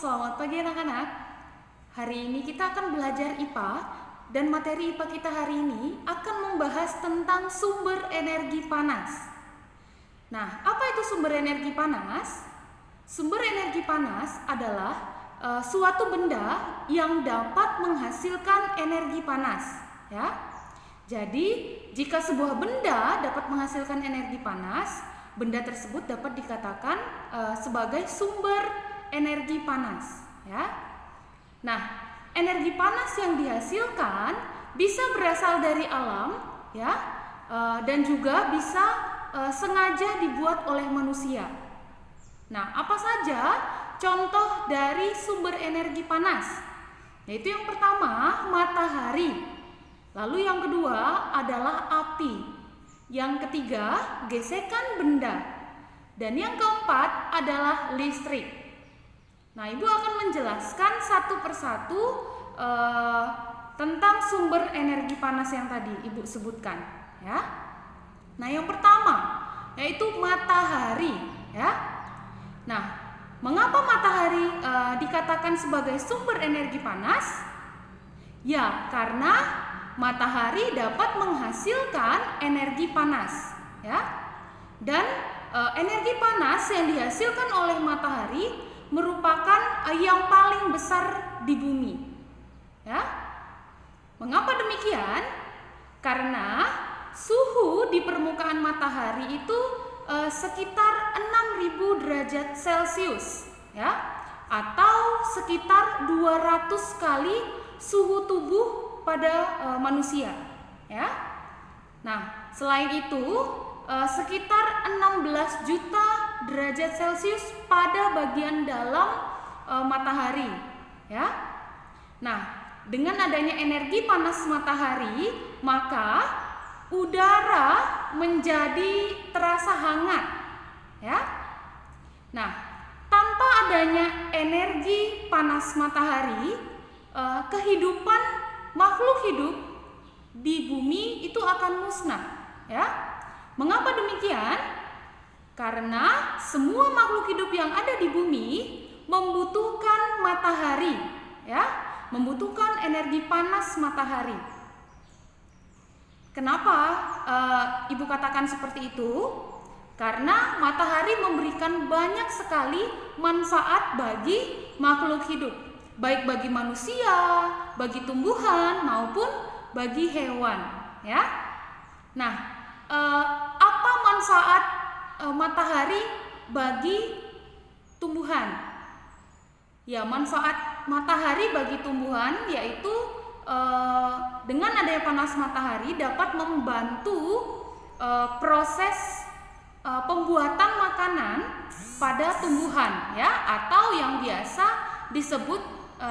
selamat pagi anak-anak. Hari ini kita akan belajar IPA dan materi IPA kita hari ini akan membahas tentang sumber energi panas. Nah, apa itu sumber energi panas? Sumber energi panas adalah suatu benda yang dapat menghasilkan energi panas, ya. Jadi, jika sebuah benda dapat menghasilkan energi panas, benda tersebut dapat dikatakan sebagai sumber energi panas, ya. Nah, energi panas yang dihasilkan bisa berasal dari alam, ya, dan juga bisa sengaja dibuat oleh manusia. Nah, apa saja contoh dari sumber energi panas? Yaitu yang pertama, matahari. Lalu yang kedua adalah api. Yang ketiga, gesekan benda. Dan yang keempat adalah listrik. Nah, Ibu akan menjelaskan satu persatu tentang sumber energi panas yang tadi Ibu sebutkan, ya. Nah, yang pertama yaitu matahari, ya. Nah, mengapa matahari dikatakan sebagai sumber energi panas? Ya, karena matahari dapat menghasilkan energi panas, ya. Dan energi panas yang dihasilkan oleh matahari merupakan yang paling besar di bumi, ya. Mengapa demikian? Karena suhu di permukaan matahari itu sekitar 6.000 derajat Celcius, ya, atau sekitar 200 kali suhu tubuh pada manusia, ya. Nah, selain itu sekitar 16 juta derajat Celcius pada bagian dalam matahari, ya. Nah, dengan adanya energi panas matahari, maka udara menjadi terasa hangat, ya. Nah, tanpa adanya energi panas matahari, kehidupan makhluk hidup di bumi itu akan musnah, ya. Mengapa demikian? Karena semua makhluk hidup yang ada di bumi membutuhkan matahari, ya, membutuhkan energi panas matahari. Kenapa Ibu katakan seperti itu? Karena matahari memberikan banyak sekali manfaat bagi makhluk hidup, baik bagi manusia, bagi tumbuhan maupun bagi hewan, ya. Nah, apa manfaat matahari bagi tumbuhan? Ya, manfaat matahari bagi tumbuhan yaitu dengan adanya panas matahari dapat membantu proses pembuatan makanan pada tumbuhan, ya, atau yang biasa disebut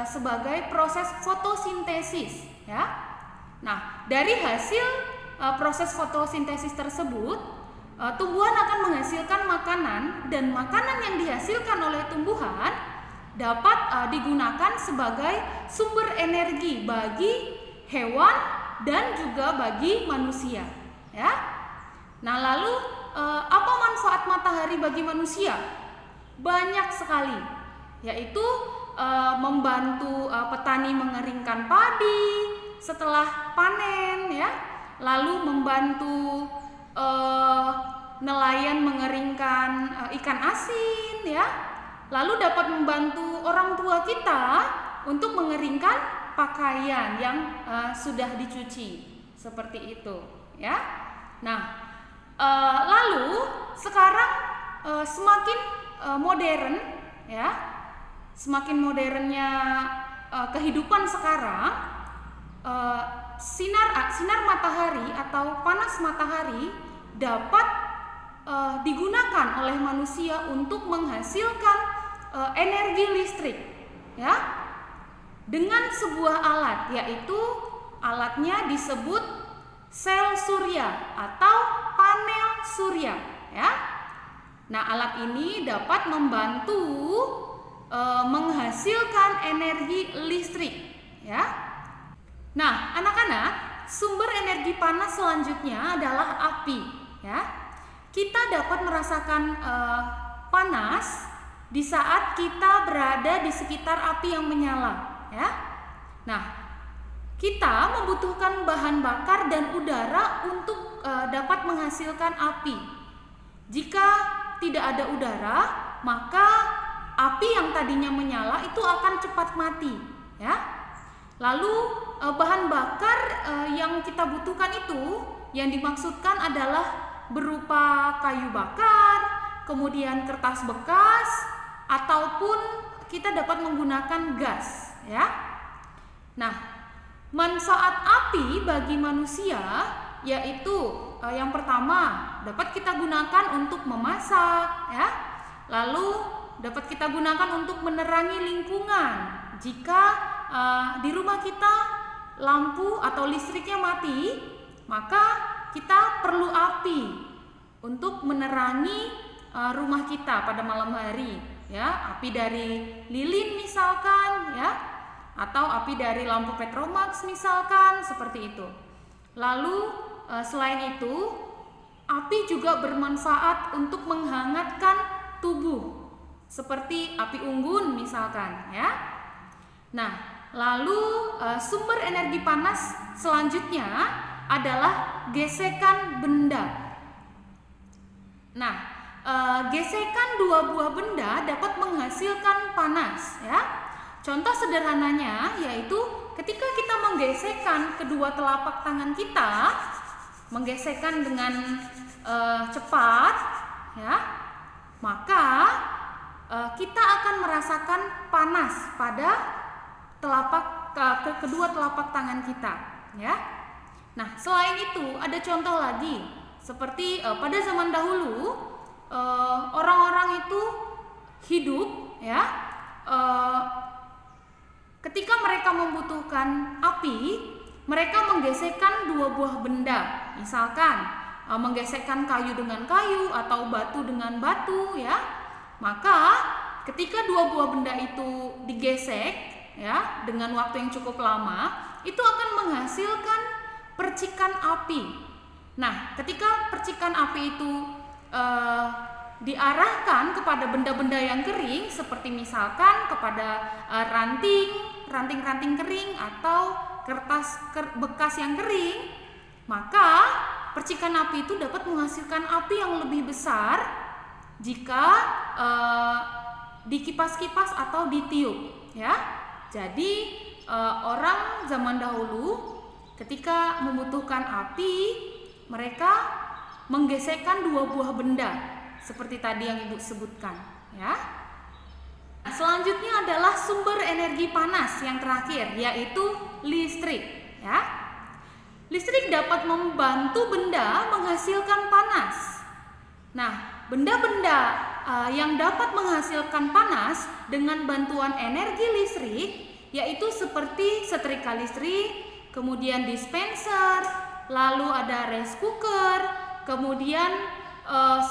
sebagai proses fotosintesis, ya. Nah, dari hasil proses fotosintesis tersebut, tumbuhan akan menghasilkan makanan, dan makanan yang dihasilkan oleh tumbuhan dapat digunakan sebagai sumber energi bagi hewan dan juga bagi manusia, ya. Nah, lalu apa manfaat matahari bagi manusia? Banyak sekali, yaitu membantu petani mengeringkan padi setelah panen, ya. Lalu membantu nelayan mengeringkan ikan asin, ya. Lalu dapat membantu orang tua kita untuk mengeringkan pakaian yang sudah dicuci, seperti itu, ya. Nah, lalu sekarang semakin modern, ya, semakin modernnya kehidupan sekarang, sinar matahari atau panas matahari dapat digunakan oleh manusia untuk menghasilkan energi listrik, ya, dengan sebuah alat, yaitu alatnya disebut sel surya atau panel surya, ya. Nah, alat ini dapat membantu menghasilkan energi listrik, ya. Nah, anak-anak, sumber energi panas selanjutnya adalah api, ya. Kita dapat merasakan panas di saat kita berada berada di sekitar api yang menyala, ya. Nah, kita membutuhkan bahan bakar dan udara untuk dapat menghasilkan api. Jika tidak ada udara, maka api yang tadinya menyala itu akan cepat mati, ya. Lalu bahan bakar yang kita butuhkan itu yang dimaksudkan adalah berupa kayu bakar, kemudian kertas bekas, ataupun kita dapat menggunakan gas, ya. Nah, manfaat api bagi manusia yaitu yang pertama dapat kita gunakan untuk memasak, ya. Lalu dapat kita gunakan untuk menerangi lingkungan. Jika di rumah kita lampu atau listriknya mati, maka kita perlu api untuk menerangi rumah kita pada malam hari, ya. Api dari lilin misalkan, ya, atau api dari lampu Petromax misalkan, seperti itu. Lalu selain itu, api juga bermanfaat untuk menghangatkan tubuh, seperti api unggun misalkan, ya. Nah, lalu sumber energi panas selanjutnya adalah gesekan benda. Nah, gesekan dua buah benda dapat menghasilkan panas, ya. Contoh sederhananya yaitu ketika kita menggesekkan kedua telapak tangan kita, menggesekkan dengan cepat, ya, maka kita akan merasakan panas pada kedua telapak tangan kita, ya. Nah, selain itu ada contoh lagi seperti pada zaman dahulu orang-orang itu hidup, ya, ketika mereka membutuhkan api, mereka menggesekkan dua buah benda, misalkan menggesekkan kayu dengan kayu atau batu dengan batu, ya. Maka ketika dua buah benda itu digesek, ya, dengan waktu yang cukup lama, itu akan menghasilkan percikan api. Nah, ketika percikan api itu diarahkan kepada benda-benda yang kering, seperti misalkan kepada ranting-ranting kering atau kertas bekas yang kering, maka percikan api itu dapat menghasilkan api yang lebih besar jika dikipas-kipas atau ditiup, ya. Jadi orang zaman dahulu ketika membutuhkan api, mereka menggesekkan dua buah benda seperti tadi yang Ibu sebutkan, ya. Selanjutnya adalah sumber energi panas yang terakhir, yaitu listrik, ya. Listrik dapat membantu benda menghasilkan panas. Nah, benda-benda yang dapat menghasilkan panas dengan bantuan energi listrik yaitu seperti setrika listrik, kemudian dispenser, lalu ada rice cooker, kemudian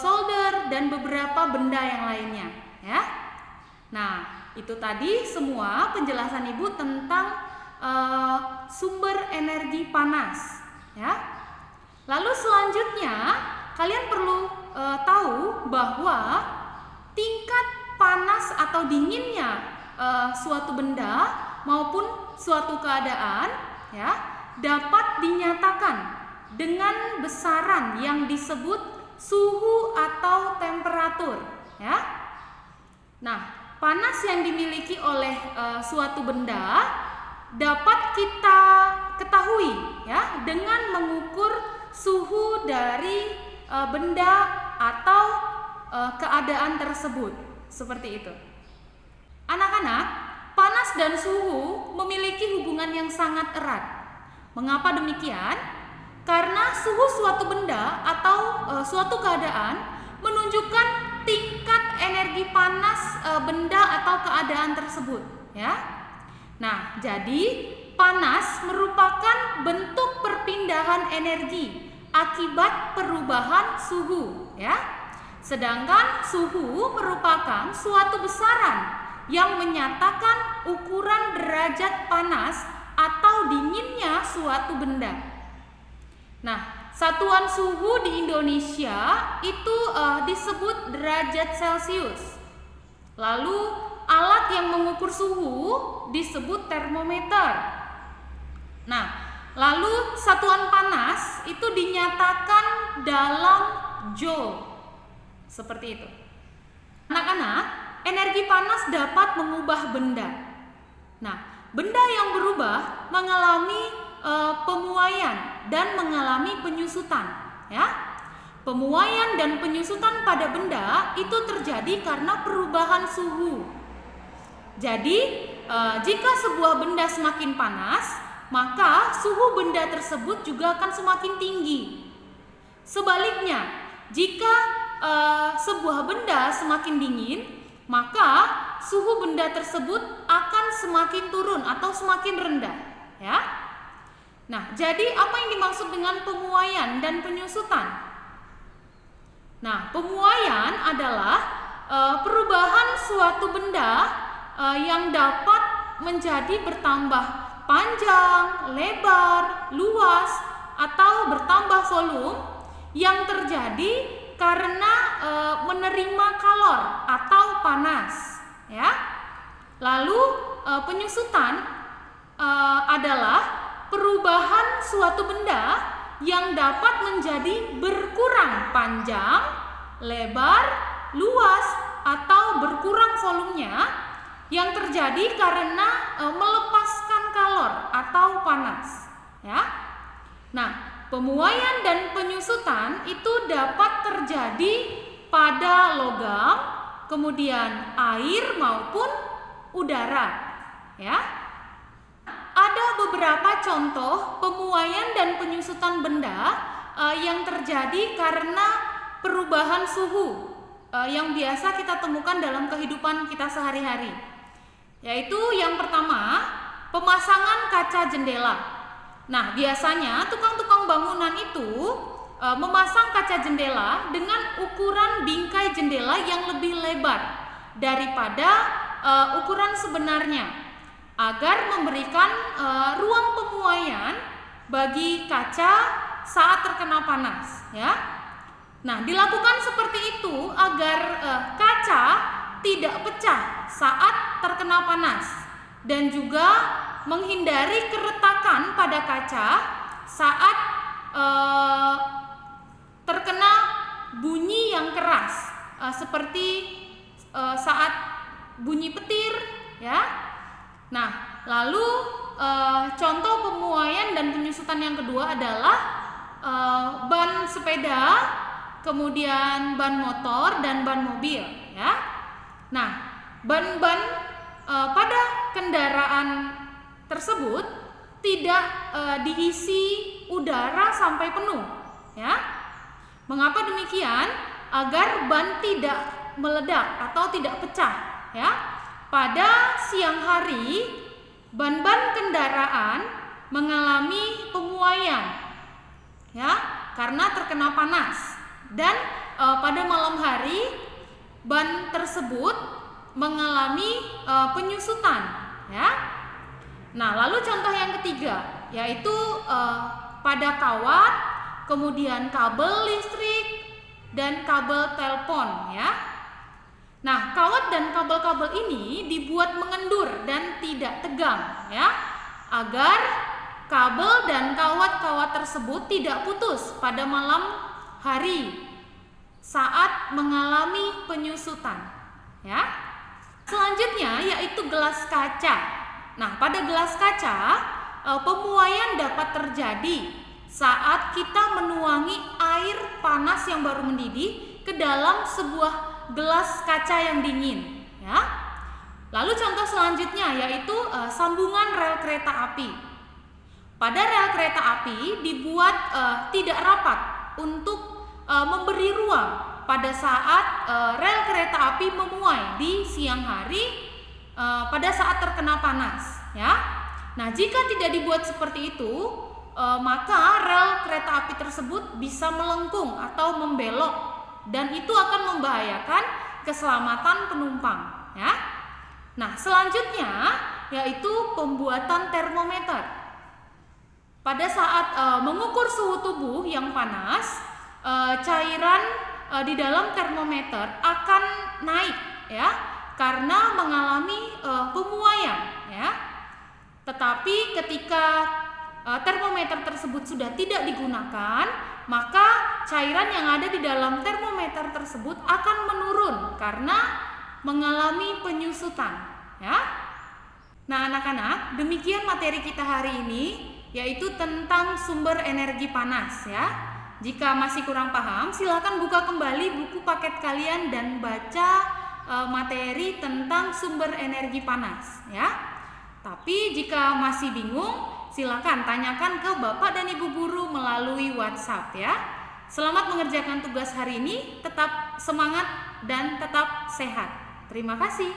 solder dan beberapa benda yang lainnya, ya. Nah, itu tadi semua penjelasan Ibu tentang sumber energi panas, ya. Lalu selanjutnya kalian perlu tahu bahwa tingkat panas atau dinginnya suatu benda maupun suatu keadaan, ya, dapat dinyatakan dengan besaran yang disebut suhu atau temperatur, ya. Nah, panas yang dimiliki oleh suatu benda dapat kita ketahui, ya, dengan mengukur suhu dari benda atau keadaan tersebut, seperti itu. Anak-anak, panas dan suhu memiliki hubungan yang sangat erat. Mengapa demikian? Karena suhu suatu benda atau suatu keadaan menunjukkan tingkat energi panas benda atau keadaan tersebut, ya. Nah, jadi panas merupakan bentuk perpindahan energi akibat perubahan suhu, ya. Sedangkan suhu merupakan suatu besaran yang menyatakan ukuran derajat panas atau dinginnya suatu benda. Nah, satuan suhu di Indonesia itu disebut derajat Celcius. Lalu alat yang mengukur mengukur suhu disebut termometer. Nah, lalu satuan panas itu dinyatakan dalam joule. Seperti itu. Anak-anak, energi panas dapat mengubah benda. Nah, benda yang berubah mengalami pemuaian dan mengalami penyusutan, ya. Pemuaian dan penyusutan pada benda itu terjadi karena perubahan suhu. Jadi, jika sebuah benda semakin panas, maka suhu benda tersebut juga akan semakin tinggi. Sebaliknya, jika sebuah benda semakin dingin, maka suhu benda tersebut akan semakin turun atau semakin rendah, ya. Nah, jadi apa yang dimaksud dengan pemuaian dan penyusutan? Nah, pemuaian adalah perubahan suatu benda yang dapat menjadi bertambah panjang, lebar, luas, atau bertambah volume yang terjadi karena menerima kalor atau panas, ya. Lalu penyusutan adalah perubahan suatu benda yang dapat menjadi berkurang panjang, lebar, luas, atau berkurang volumenya yang terjadi karena melepaskan kalor atau panas, ya. Nah, pemuaian dan penyusutan itu dapat terjadi pada logam, kemudian air maupun udara, ya. Ada beberapa contoh pemuaian dan penyusutan benda yang terjadi karena perubahan suhu yang biasa kita temukan dalam kehidupan kita sehari-hari. Yaitu yang pertama, pemasangan kaca jendela. Nah, biasanya tukang-tukang bangunan itu memasang kaca jendela dengan ukuran bingkai jendela yang lebih lebar daripada ukuran sebenarnya, agar memberikan ruang pemuaian bagi kaca saat terkena panas, ya. Nah, dilakukan seperti itu agar kaca tidak pecah saat terkena panas dan juga menghindari keretakan pada kaca saat terkena bunyi yang keras, seperti saat bunyi petir, ya. Nah, lalu contoh pemuaian dan penyusutan yang kedua adalah ban sepeda, kemudian ban motor dan ban mobil, ya. Nah, ban-ban pada kendaraan tersebut tidak diisi udara sampai penuh, ya. Mengapa demikian? Agar ban tidak meledak atau tidak pecah, ya. Pada siang hari, ban-ban kendaraan mengalami pemuaian, ya, karena terkena panas. Dan pada malam hari, ban tersebut mengalami penyusutan, ya. Nah, lalu contoh yang ketiga, yaitu pada kawat, kemudian kabel listrik dan kabel telepon, ya. Nah, kawat dan kabel-kabel ini dibuat mengendur dan tidak tegang, ya, agar kabel dan kawat-kawat tersebut tidak putus pada malam hari saat mengalami penyusutan, ya. Selanjutnya yaitu gelas kaca. Nah, pada gelas kaca pemuaian dapat terjadi saat kita menuangi air panas yang baru mendidih ke dalam sebuah gelas kaca yang dingin, ya. Lalu contoh selanjutnya yaitu sambungan rel kereta api. Pada rel kereta api dibuat tidak rapat untuk memberi ruang pada saat rel kereta api memuai di siang hari pada saat terkena panas, ya. Nah, jika tidak dibuat seperti itu, maka rel kereta api tersebut bisa melengkung atau membelok, dan itu akan membahayakan keselamatan penumpang, ya. Nah, selanjutnya yaitu pembuatan termometer. Pada saat mengukur suhu tubuh yang panas, cairan di dalam termometer akan naik, ya, karena mengalami pemuaian Tetapi ketika termometer tersebut sudah tidak digunakan, maka cairan yang ada di dalam termometer tersebut akan menurun karena mengalami penyusutan, ya. Nah, anak-anak, demikian materi kita hari ini, yaitu tentang sumber energi panas, ya. Jika masih kurang paham, silakan buka kembali buku paket kalian dan baca materi tentang sumber energi panas, ya. Tapi jika masih bingung, silakan tanyakan ke Bapak dan Ibu guru melalui WhatsApp, ya. Selamat mengerjakan tugas hari ini, tetap semangat dan tetap sehat. Terima kasih.